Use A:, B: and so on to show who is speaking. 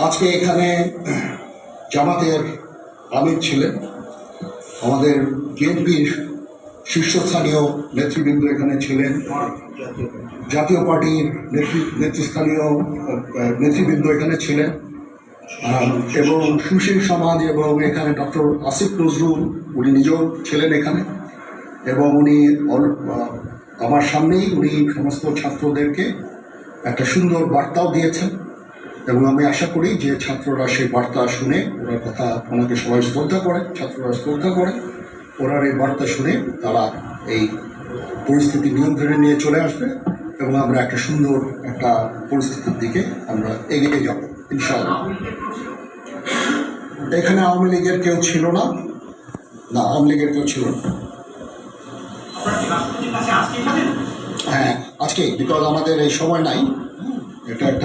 A: আজকে এখানে জামাতের আমির ছিলেন, আমাদের বিএনপির শীর্ষস্থানীয় নেতৃবৃন্দ এখানে ছিলেন, জাতীয় পার্টির নেতৃস্থানীয় নেতৃবৃন্দ এখানে ছিলেন, এবং সুশীল সমাজ এবং এখানে ডক্টর আসিফ নজরুল উনি নিজেও ছিলেন এখানে, এবং উনি আমার সামনেই উনি সমস্ত ছাত্রদেরকে একটা সুন্দর বার্তাও দিয়েছেন, এবং আমি আশা করি যে ছাত্ররা সেই বার্তা শুনে ওনার কথা, ওনাকে সবাই শ্রদ্ধা করে, ছাত্ররা শ্রদ্ধা করে, ওনার এই বার্তা শুনে তারা এই পরিস্থিতি নিয়ন্ত্রণে নিয়ে চলে আসবে এবং আমরা একটা সুন্দর একটা পরিস্থিতির দিকে আমরা এগিয়ে যাব ইনশাআল্লাহ। এখানে আওয়ামী লীগের কেউ ছিল না, আওয়ামী লীগের কেউ ছিল না। হ্যাঁ, আজকে বিকজ আমাদের এই সময় নাই, এটা একটা